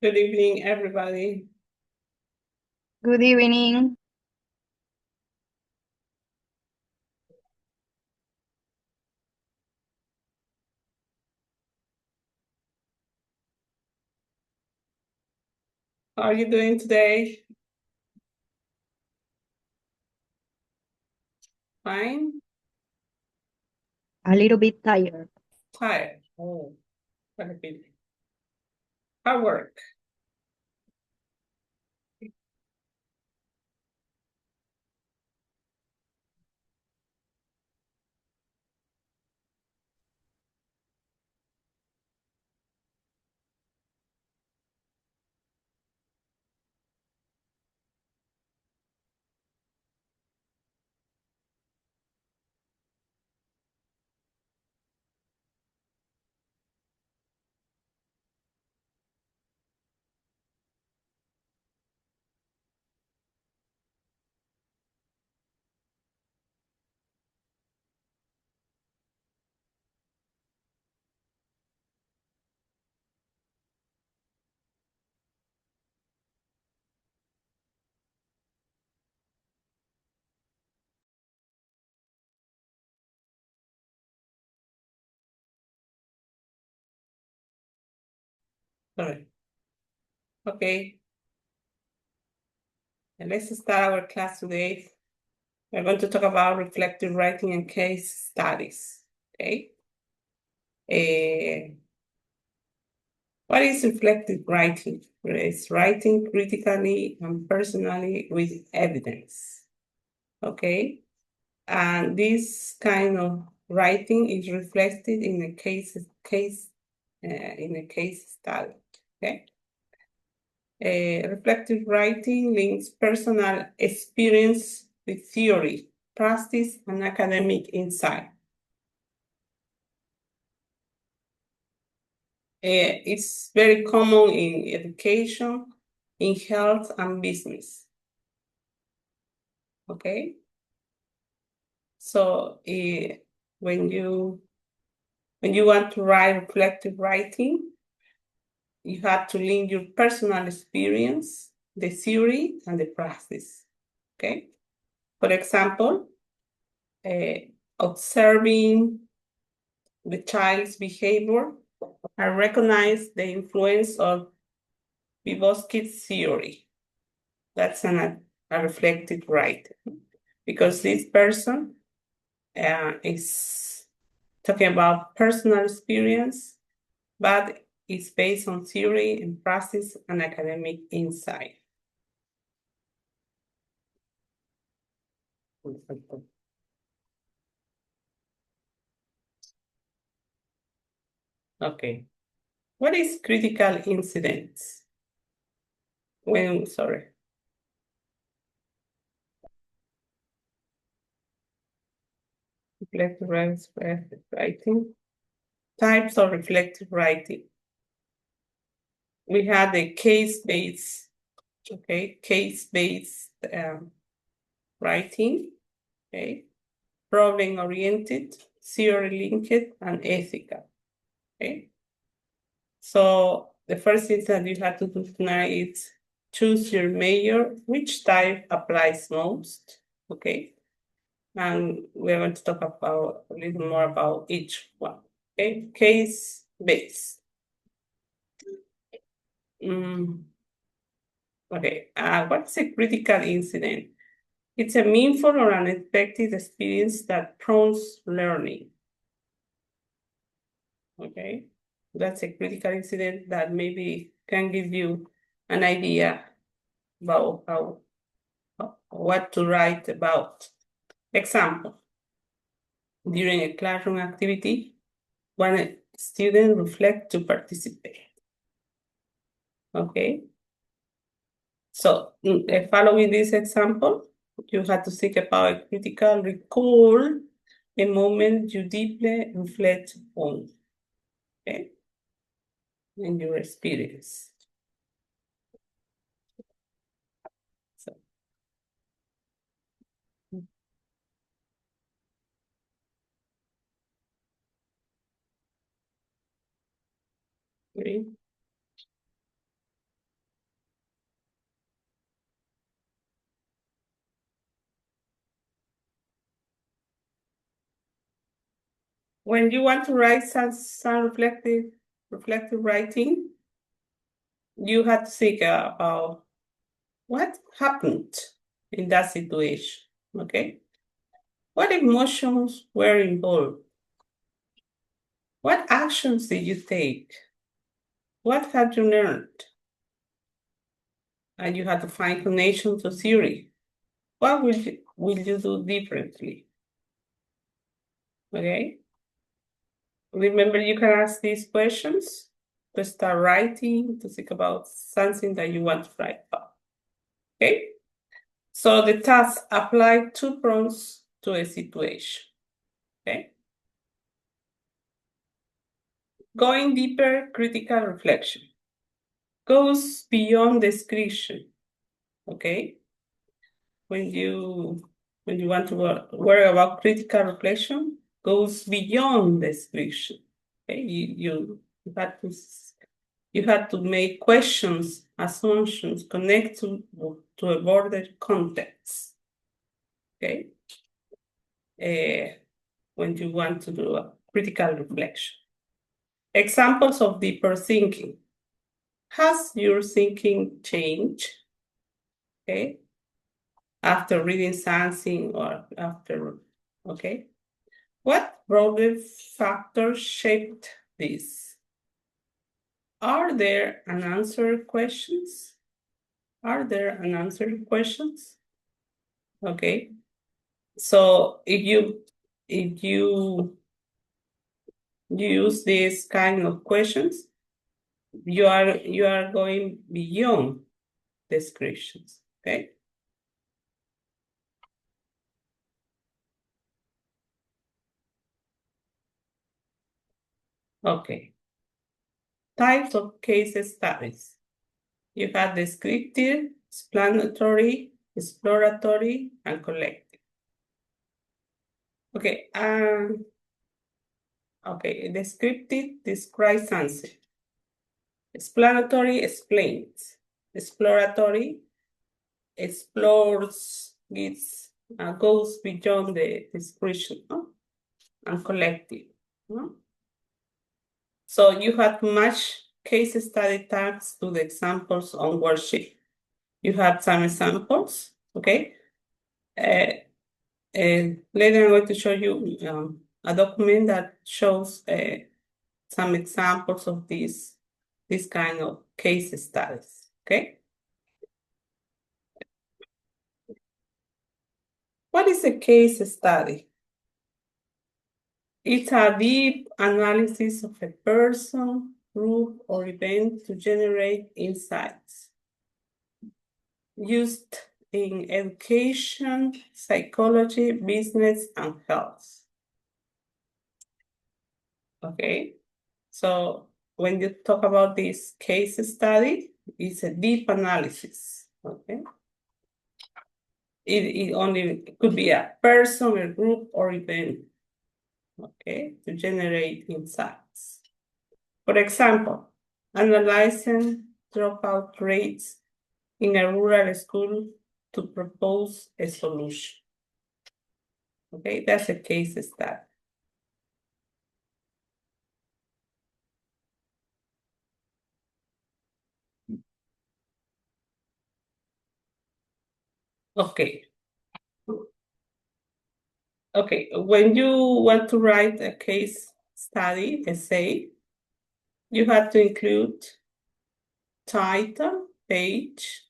Good evening, everybody. Good evening. How are you doing today? Fine? A little bit tired. Tired? Oh, what a pity. Hard work. Sorry. Okay, and let's start our class today. We're going to talk about reflective writing and case studies. Okay. Uh, what is reflective writing? It's writing critically and personally with evidence. Okay. And this kind of writing is reflected in a case study. Okay. Reflective writing links personal experience with theory, practice, and academic insight. It's very common in education, in health, and business. Okay. So when you when you want to write reflective writing, you have to link your personal experience, the theory, and the practice. Okay. For example, uh, observing the child's behavior, I recognize the influence of Vygotsky's theory. That's a reflective writing because this person is talking about personal experience, but it's based on theory and practice and academic insight. Okay. What is critical incidents? Sorry. Reflective writing. Types of reflective writing. We had the case-based, okay, case-based writing, okay, problem-oriented, theory-linked, and ethical, okay. So the first thing that you have to do tonight is choose your major, which type applies most, okay. And we're going to talk about a little more about each one, okay. Case-based. Okay, what's a critical incident? It's a meaningful or unexpected experience that prompts learning. Okay, that's a critical incident that maybe can give you an idea about what to write about. Example, during a classroom activity, one student reflect to participate. Okay, so following this example, you have to think about a critical recall a moment you deeply reflect on, okay, in your experience. So, okay. when you want to write some reflective writing, you have to think about what happened in that situation. Okay. What emotions were involved? What actions did you take? What have you learned? And you have to find connection to theory. What will you do differently? Okay. Remember, you can ask these questions to start writing, to think about something that you want to write about. Okay. So the task apply 2 prompts to a situation. Okay. Going deeper, critical reflection goes beyond description. Okay. When you want to worry about critical reflection, goes beyond description. Okay. You had to make questions, assumptions, connect to a broader context. Okay. When you want to do a critical reflection. Examples of deeper thinking. Has your thinking changed? Okay. After reading something or after, okay. What broader factors shaped this? Are there unanswered questions? Are there unanswered questions? Okay. So if you use these kind of questions, you are going beyond descriptions. Okay. Okay. Types of case studies. You have descriptive, explanatory, exploratory, and collective. Okay. Okay. Descriptive describes something. Explanatory explains. Exploratory explores, goes beyond the description, no? And collective. No? So you have to match case study tags to the examples on worksheet. You have some examples, okay? And later I'm going to show you a document that shows some examples of this kind of case studies, okay? What is a case study? It's a deep analysis of a person, group, or event to generate insights. Used in education, psychology, business, and health. Okay, so when you talk about this case study, it's a deep analysis. Okay, it only could be a person, a group, or event. Okay, to generate insights. For example, analyzing dropout rates in a rural school to propose a solution. Okay, that's a case study. Okay. Okay, when you want to write a case study essay, you have to include title, page,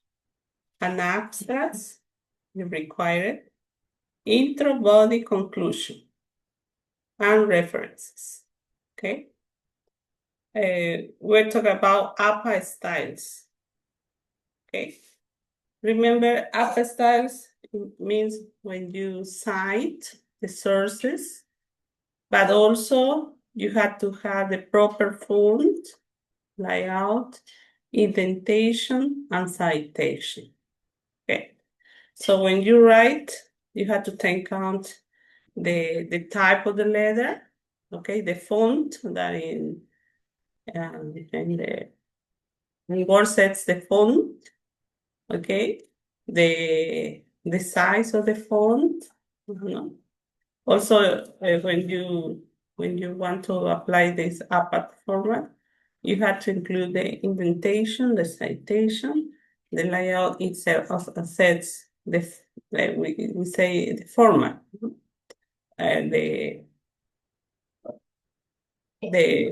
an abstract, you require it, intro, body, conclusion, and references. Okay. We're talking about APA styles. Okay. Remember, APA styles means when you cite the sources, but also you have to have the proper font, layout, indentation, and citation. Okay. So when you write, you have to take count the type of the letter, okay, the font that in the word sets the font, okay, the size of the font. Also, when you when you want to apply this APAT format, you have to include the indentation, the citation, the layout itself of sets, we say the format, and the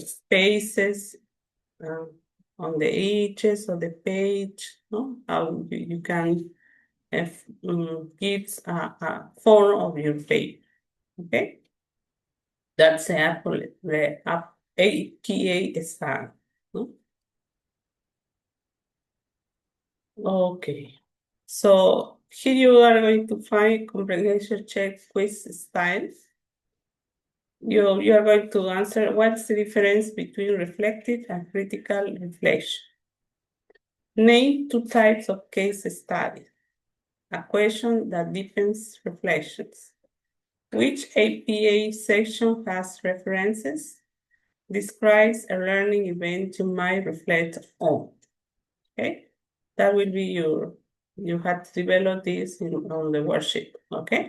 spaces on the edges of the page, no? How you can give a form of your page, okay? That's the APA style. No? Okay. So here you are going to find comprehension check quiz styles. You are going to answer what's the difference between reflective and critical reflection. Name two types of case studies. A question that deepens reflections. Which APA section has references? Describes a learning event you might reflect on. Okay, that will be you have to develop this on the worksheet. Okay.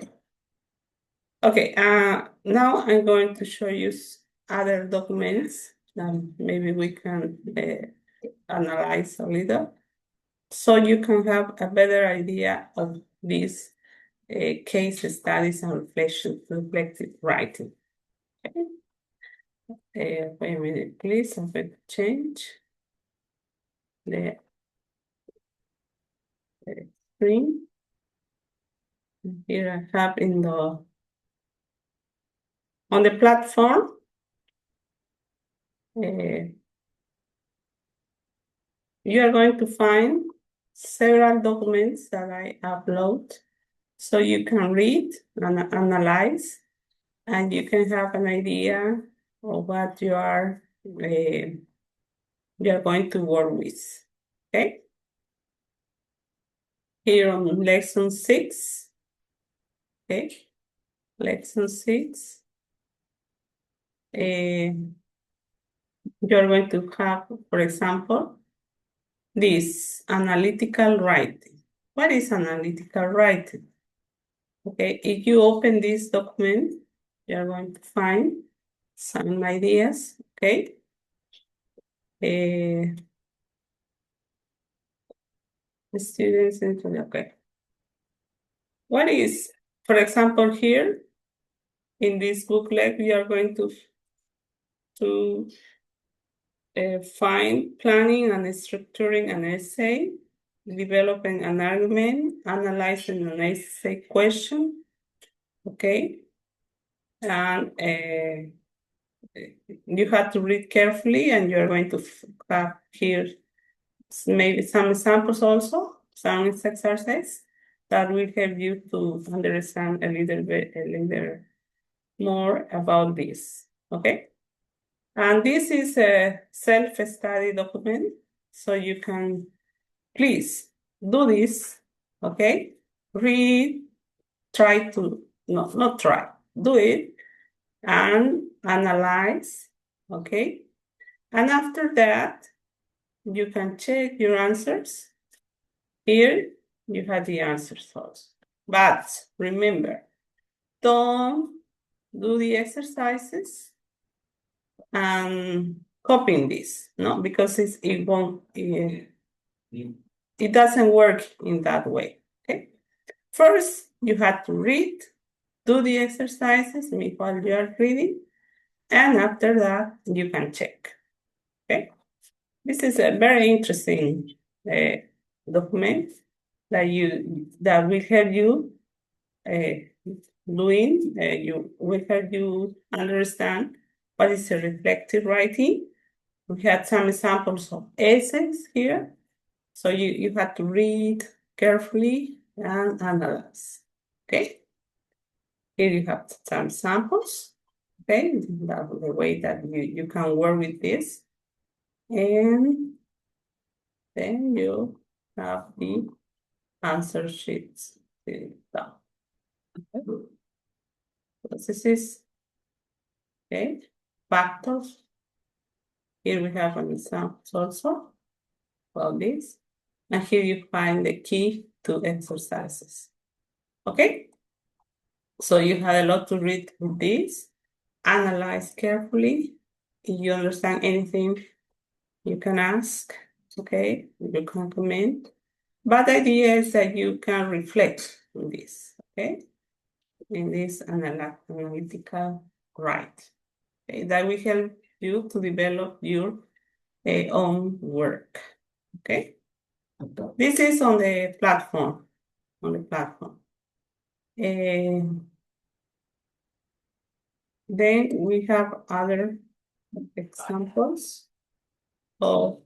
Okay. Now I'm going to show you other documents that maybe we can analyze a little, so you can have a better idea of these case studies and reflective writing. Okay. Wait a minute, please. I'm going to change the screen. Here I have on the platform. You are going to find several documents that I upload, so you can read and analyze, and you can have an idea of what you are going to work with. Okay. Here on lesson 6. Okay. Lesson 6. You're going to have, for example, this analytical writing. What is analytical writing? Okay, if you open this document, you're going to find some ideas, okay? The students, okay. What is, for example, here in this booklet, we are going to find planning and structuring an essay, developing an argument, analyzing an essay question, okay? And you have to read carefully, and you're going to have here maybe some examples also, some exercises that will help you to understand a little more about this, okay? And this is a self-study document, so you can please do this, okay? Read, try to, no, not try, do it and analyze, okay? And after that, you can check your answers. Here, you have the answers also. But remember, don't do the exercises and copying this, no, because it won't, it doesn't work in that way, okay? First, you have to read, do the exercises while you are reading, and after that, you can check, okay? This is a very interesting document that will help you you will help you understand what is a reflective writing. We had some examples of essays here, so you have to read carefully and analyze. Okay, here you have some samples. Okay, that's the way that you can work with this, and then you have the answer sheets down. Okay. This is okay. Factors. Here we have an example also about this. And here you find the key to exercises. Okay? So you had a lot to read with this. analyze carefully. If you understand anything, you can ask, okay? You can comment. But the idea is that you can reflect on this, okay? In this analytical right. Okay? That will help you to develop your own work, okay? This is on the platform, then we have other examples of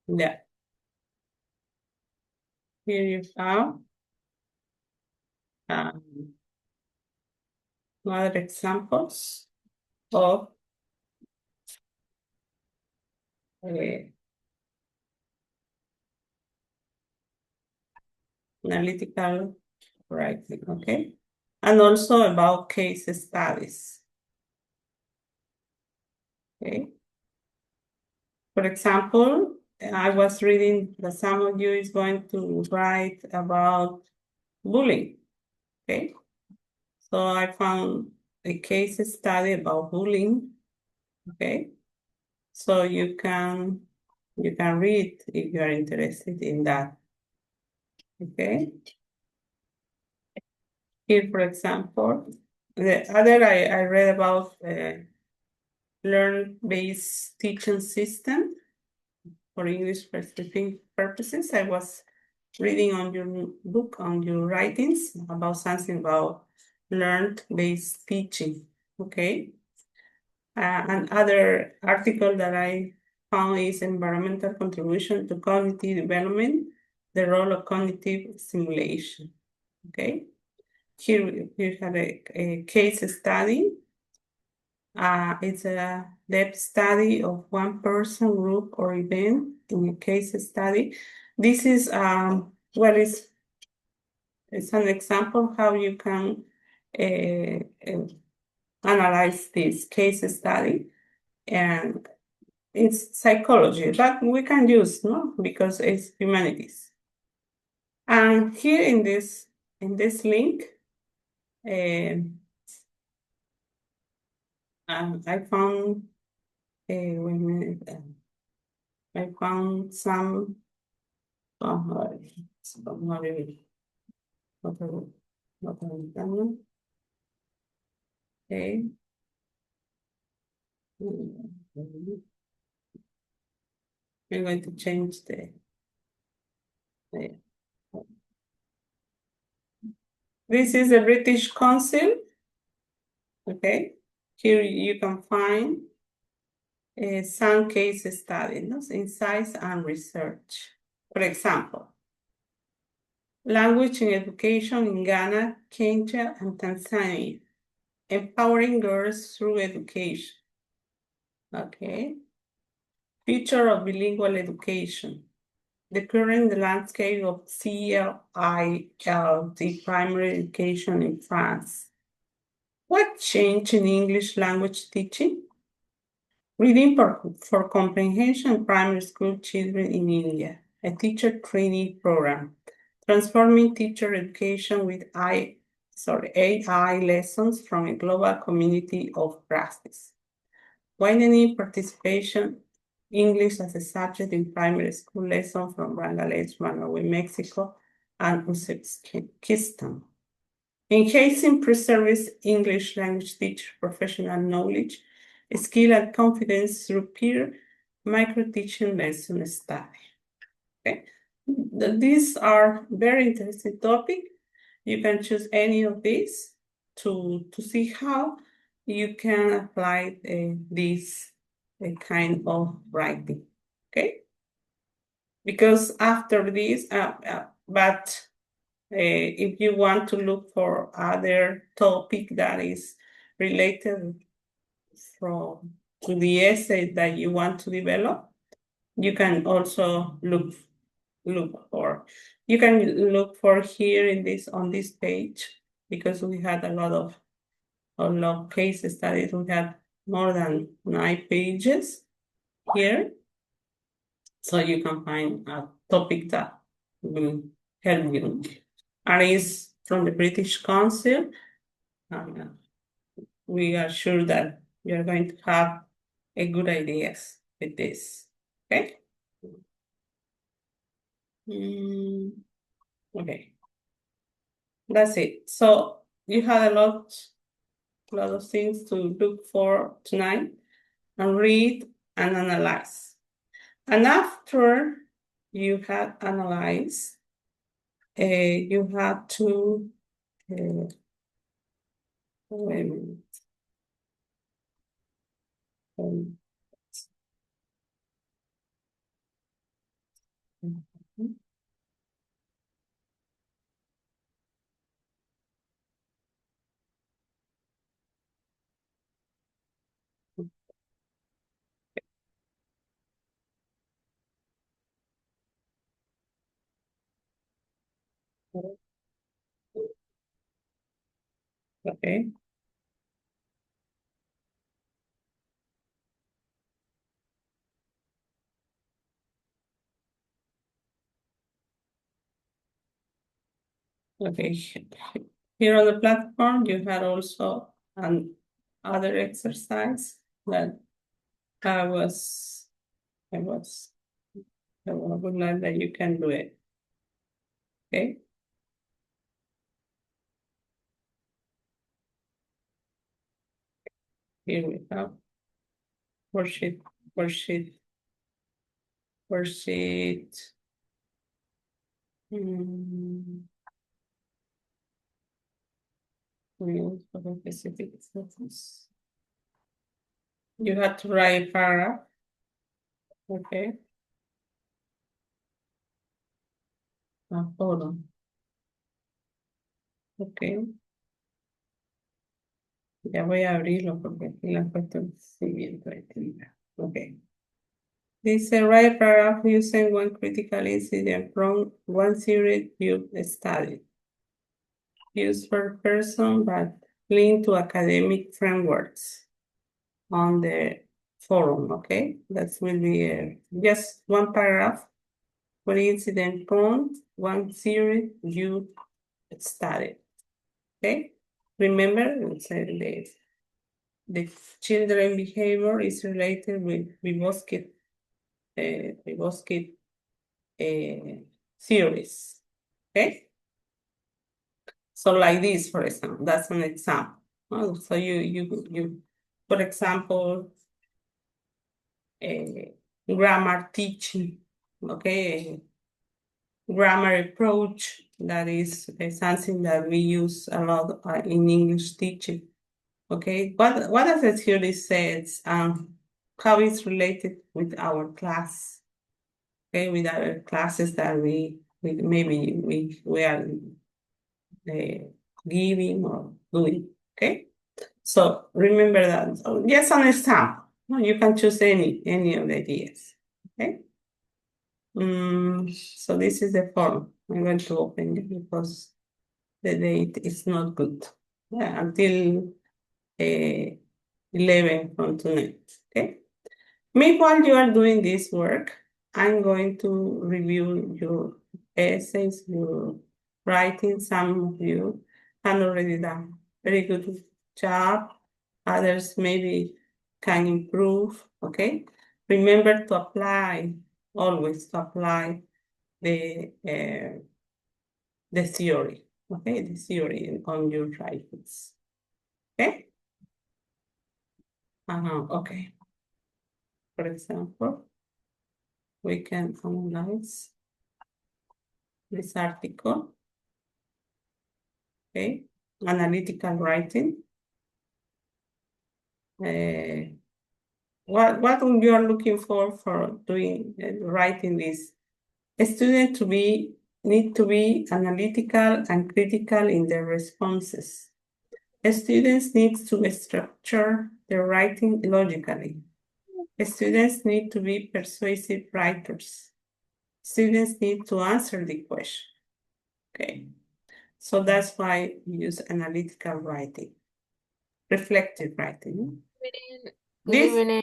yeah. Here you have um, other examples of uh, analytical writing, okay? And also about case studies, okay? For example, I was reading that some of you is going to write about bullying, okay? So I found a case study about bullying, okay? So you can read if you are interested in that, okay? Here, for example, the other I read about learn-based teaching system for English speaking purposes. I was reading on your book, on your writings about something about learned-based teaching, okay? Another article that I found is environmental contribution to cognitive development, the role of cognitive stimulation, okay? Here we have a case study. It's a depth study of one person, group, or event in a case study. This is well, it's an example how you can analyze this case study, and it's psychology, but we can use no because it's humanities. And here in this link, um, I found wait a minute, I found some. Okay. I'm going to change the- This is a British Council. Okay. Here you can find some case studies, insights and research. For example, language in education in Ghana, Kenya, and Tanzania, empowering girls through education. Okay. Future of bilingual education. The current landscape of CLILD primary education in France. What changed in English language teaching? Reading for comprehension primary school children in India, a teacher training program, transforming teacher education with AI lessons from a global community of practice, widening participation, English as a subject in primary school lessons from Bangladesh, Malawi, Mexico, and Uzbekistan. Enhancing pre-service English language teacher professional knowledge, skill and confidence through peer micro-teaching lesson study. Okay, these are very interesting topics. You can choose any of these to see how you can apply this kind of writing. Okay, because after this, but if you want to look for other topic that is related from to the essay that you want to develop, you can also look for. You can look for here in this on this page because we had a lot of case studies. We had more than 9 pages here. so you can find a topic that will help you. And it's from the British Council. And we are sure that you're going to have a good ideas with this. Okay? Okay. That's it. So you had a lot of things to look for tonight and read and analyze. And after you had analyzed, you had to wait a minute. Um, Okay. Okay. Here on the platform, you had also an other exercise that I was I was I would like that you can do it. Okay. Here we have worksheet, worksheet, worksheet. Rules for the specific instances. You have to write a paragraph. Okay. Hold on. Ok, ya voy a abrirlo porque aquí la puesto el seguimiento de actividad. Ok. Dice, write paragraph using one critical incident from one series you studied. Use per person, but link to academic frameworks on the forum, okay? That will be just one paragraph for incident from one series you studied, okay? Remember, the children behavior is related with Vygotsky theories. Okay, so like this, for example, that's an example. So you, for example, grammar teaching. Okay, grammar approach. That is something that we use a lot in English teaching. Okay, what does the theory says how it's related with our class, okay, with our classes that we are giving or doing, okay? So remember that. So just understand. No, you can choose any of the ideas, okay? So this is the form. I'm going to open it because the date is not good. Yeah, until 11 from tonight, okay? Meanwhile, you are doing this work, I'm going to review your essays, your writing. Some of you have already done very good job. Others maybe can improve, okay? Remember to apply, always to apply the theory, okay? The theory on your writings, okay? Okay. For example, we can analyze this article, okay? Analytical writing. What you are looking for doing writing this? A student need to be analytical and critical in their responses. Students need to structure their writing logically. Students need to be persuasive writers. Students need to answer the question. Okay. So that's why we use analytical writing, reflective writing. Good This, evening.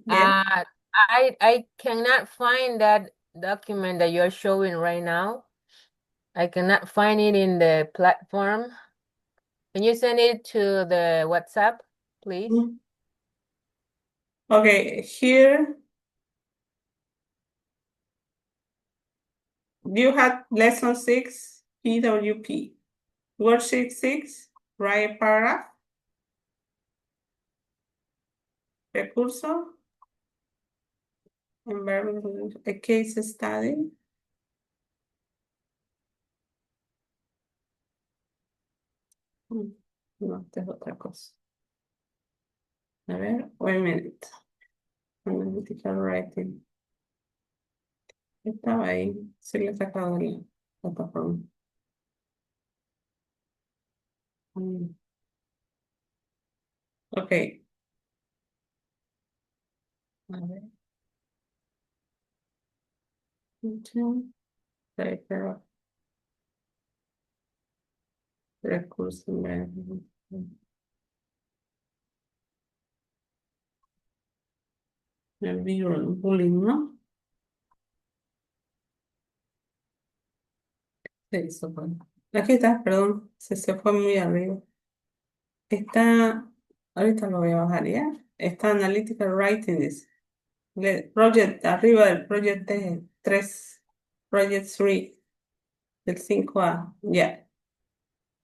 yes. I cannot find that document that you're showing right now. I cannot find it in the platform. Can you send it to the WhatsApp, please? Okay, here you had lesson 6, PWP. Worksheet 6, write a paragraph. Recurso. Environment, a case study. No, esta es otra cosa. A ver, wait a minute. Analytical writing. Estaba ahí. Se le he sacado la plataforma. Mm, Ok. A ver. Paper, recurso. El bullying, ¿no? Se hizo, bueno. Aquí está, perdón. Se fue muy arriba. Está, ahorita lo voy a bajar ya. Está Analytical Writing, dice. Project, arriba del Project 3, Project 3, del 5A, ya.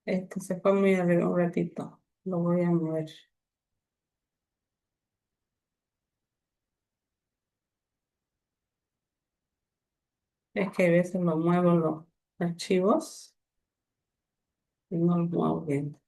Este se fue muy arriba un ratito. Lo voy a mover. Es que a veces lo muevo los archivos y no los muevo bien.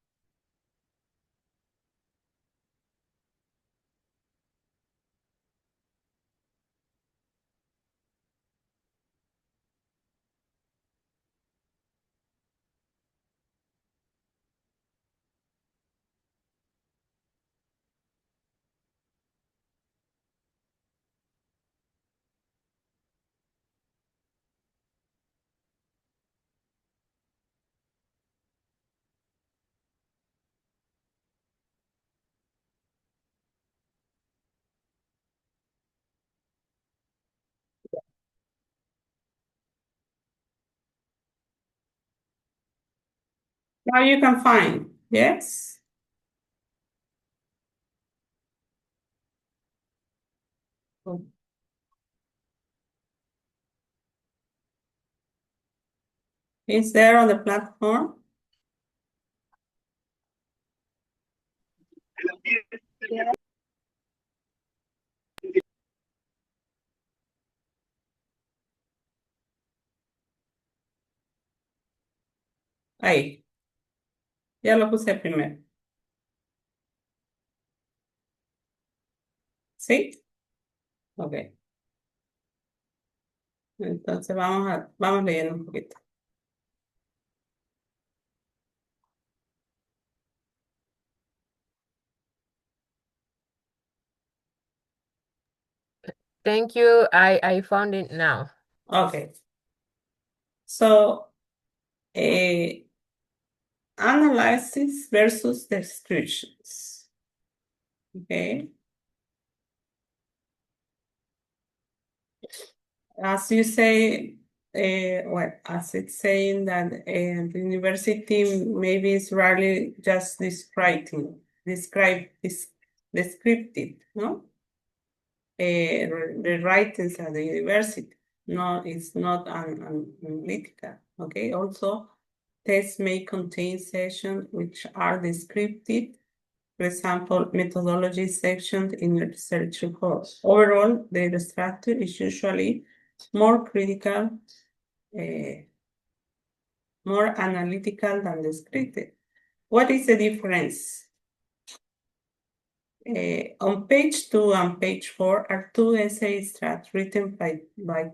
Now you can find, yes? Is there on the platform? Ahí, ya lo puse primero. ¿Sí? Ok. Entonces vamos leyendo un poquito. Thank you. I found it now. Okay. So, analysis versus descriptions. Okay. As you say, as it's saying that the university maybe is rarely just descriptive, no? The writings at the university. No, it's not analytical. Okay. Also, tests may contain sections which are descriptive. For example, methodology sections in your research report. Overall, the structure is usually more critical, more analytical than descriptive. What is the difference? On page 2 and page 4 are two essay extracts written by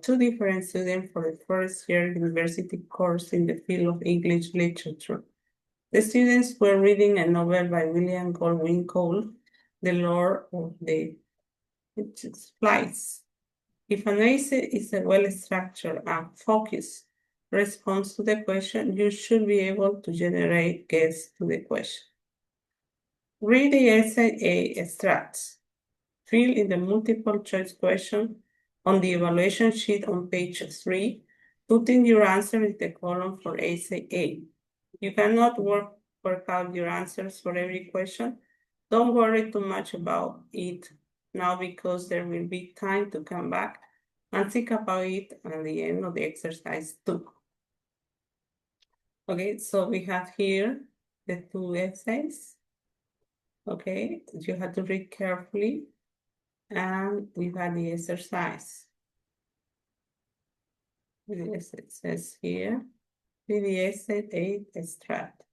two different students for the first year university course in the field of English literature. The students were reading a novel by William Goldwyn called The Lord of the Flies. If an essay is a well-structured and focused response to the question, you should be able to generate guesses to the question. Read the essay extracts. fill in the multiple choice question on the evaluation sheet on page 3, putting your answer in the column for essay A. You cannot work out your answers for every question. Don't worry too much about it now because there will be time to come back and think about it at the end of the exercise too. Okay, so we have here the 2 essays. Okay, you have to read carefully and you have the exercise. Yes, it says here, read the essay 8 extract.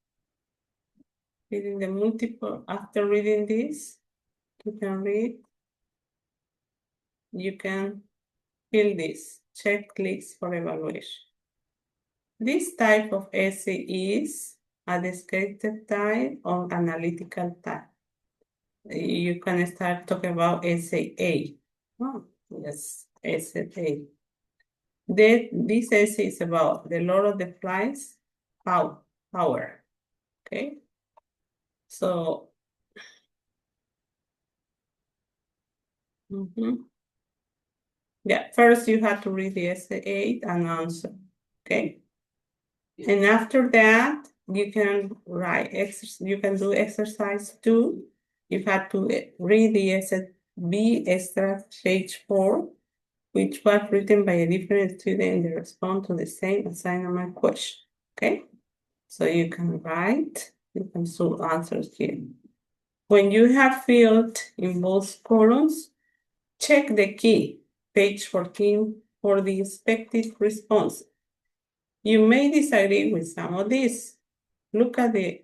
Reading the multiple, after reading this, you can fill this checklist for evaluation. This type of essay is a descriptive type or analytical type. You can start talking about essay A. Oh, yes, essay A. This essay is about the Lord of the Flies power. Okay, so yeah, first you have to read the essay 8 and answer. Okay, and after that you can write you can do exercise 2. You have to read the essay B extract page 4, which was written by a different student and respond to the same assignment question. Okay, so you can write, you can solve answers here. When you have filled in both columns, check the key, page 14, for the expected response. You may disagree with some of these. Look at the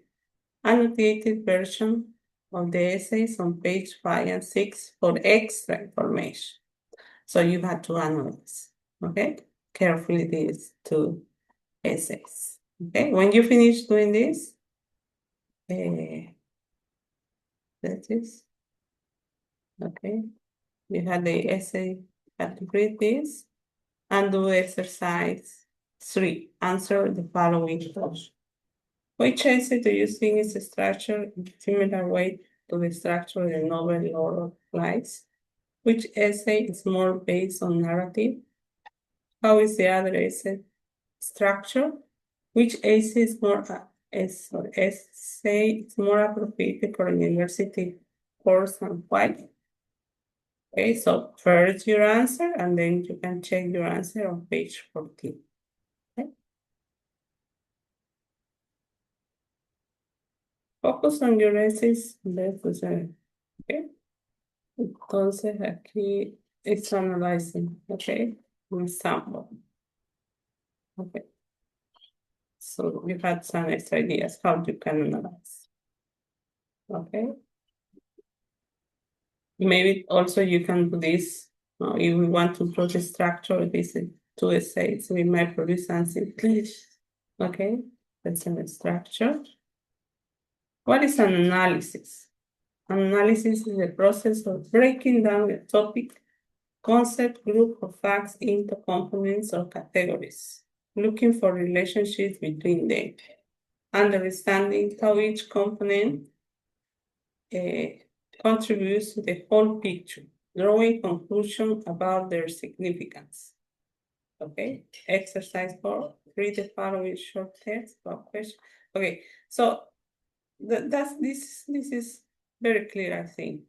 annotated version of the essays on page 5 and 6 for extra information. So you have to analyze, okay, carefully these 2 essays. Okay, when you finish doing this, that is, okay, you have the essay, you have to read this and do exercise 3. Answer the following question. Which essay do you think is structured in a similar way to the structure of the novel Lord of Flies? Which essay is more based on narrative? How is the other essay structured? Which essay is more appropriate for a university course and why? Okay, so first your answer and then you can check your answer on page 14. Okay. Focus on your essays. Okay. Entonces aquí it's analyzing, okay, un sample. Okay. So we had some extra ideas how you can analyze. Okay. Maybe also you can do this. If we want to draw the structure of these 2 essays, we might produce something. Okay, that's a structure. What is an analysis? Analysis is the process of breaking down a topic, concept, group of facts into components or categories, looking for relationships between them, understanding how each component contributes to the whole picture, drawing conclusions about their significance. Okay, exercise 4, read the following short text about question. Okay, so this is very clear, I think.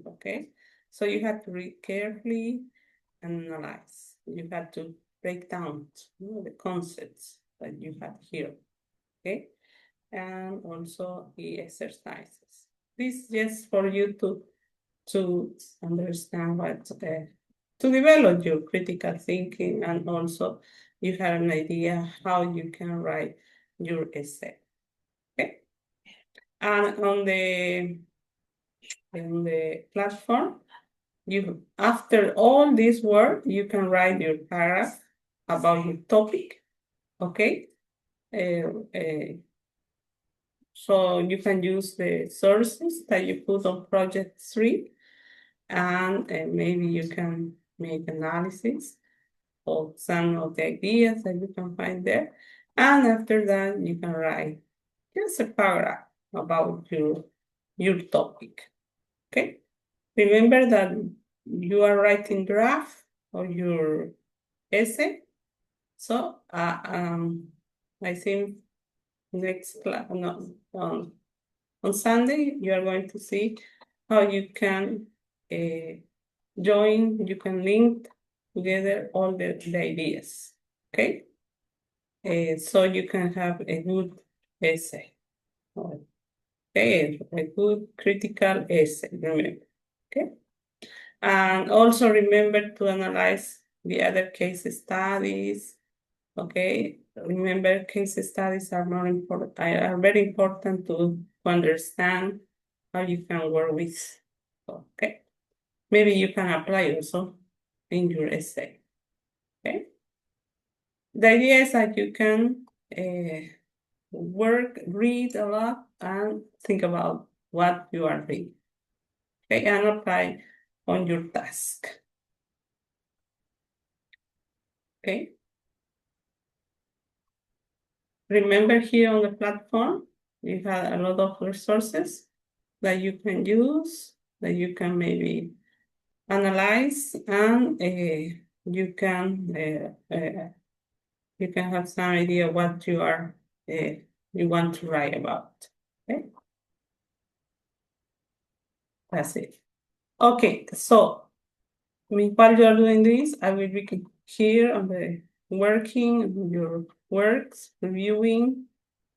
Okay, so you have to read carefully and analyze. You have to break down the concepts that you have here. Okay, and also the exercises. This just for you to understand what to develop your critical thinking, and also you have an idea how you can write your essay. Okay, and on the platform, you after all this work, you can write your paragraph about your topic. Okay, so you can use the sources that you put on project 3, and maybe you can make analysis of some of the ideas that you can find there. And after that, you can write just a paragraph about your topic. Okay? remember that you are writing draft of your essay. So I think next class, no, on Sunday, you are going to see how you can join, you can link together all the ideas, okay? So you can have a good essay, okay? A good critical essay, remember, okay? And also remember to analyze the other case studies, okay? Remember, case studies are more important, are very important to understand how you can work with, okay? Maybe you can apply also in your essay, okay? The idea is that you can read a lot, and think about what you are reading, okay? And apply on your task, okay? Remember, here on the platform, you have a lot of resources that you can use, that you can maybe analyze, and you can have some idea what you want to write about. Okay, that's it. Okay, so while you are doing this, I will be here on the working on your works, reviewing,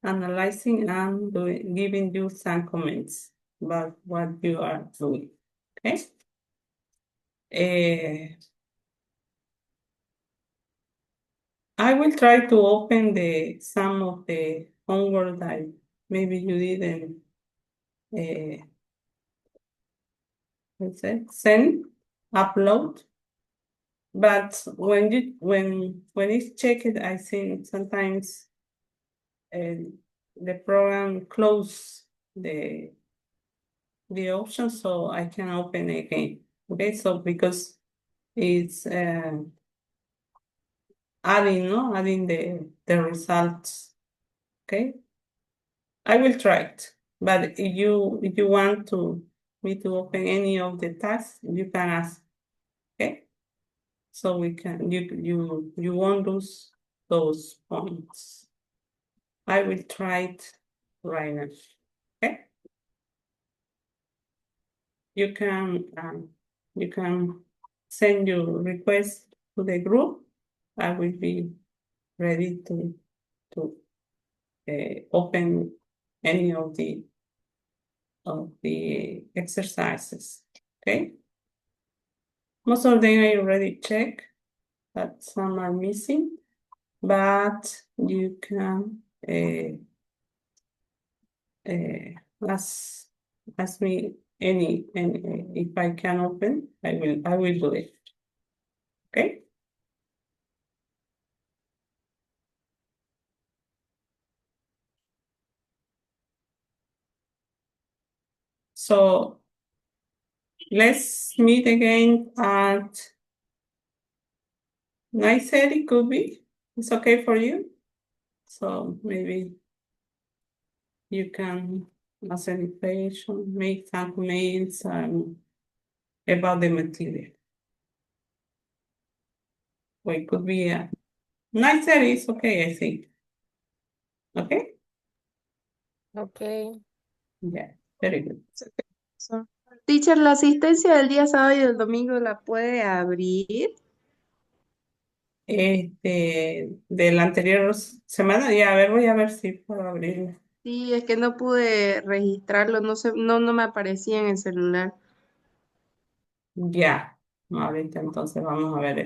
analyzing, and giving you some comments about what you are doing. Okay. I will try to open some of the homework that maybe you didn't let's say send, upload. But when it's checked, I think sometimes the program close the option, so I can open it again. Okay, so because it's adding the results. Okay, I will try it. But if you want me to open any of the tasks, you can ask. Okay, so we can you won't lose those points. I will try it right now. Okay, you can send your request to the group. I will be ready to open any of the exercises. Okay, most of them I already checked, but some are missing. But you can ask me any if I can open, I will do it. Okay. So let's meet again at 9:30. Could be. It's okay for you. So maybe you can ask any question, make some comments about the material. Or it could be 9:30 is okay, I think. Okay? Okay. Yeah, very good. So, teacher, la asistencia del día sábado y el domingo la puede abrir. De la anterior semana, ya, a ver, voy a ver si puedo abrirlo. Sí, es que no pude registrarlo, no sé, no me aparecía en el celular. Ya, ahorita entonces vamos a ver eso.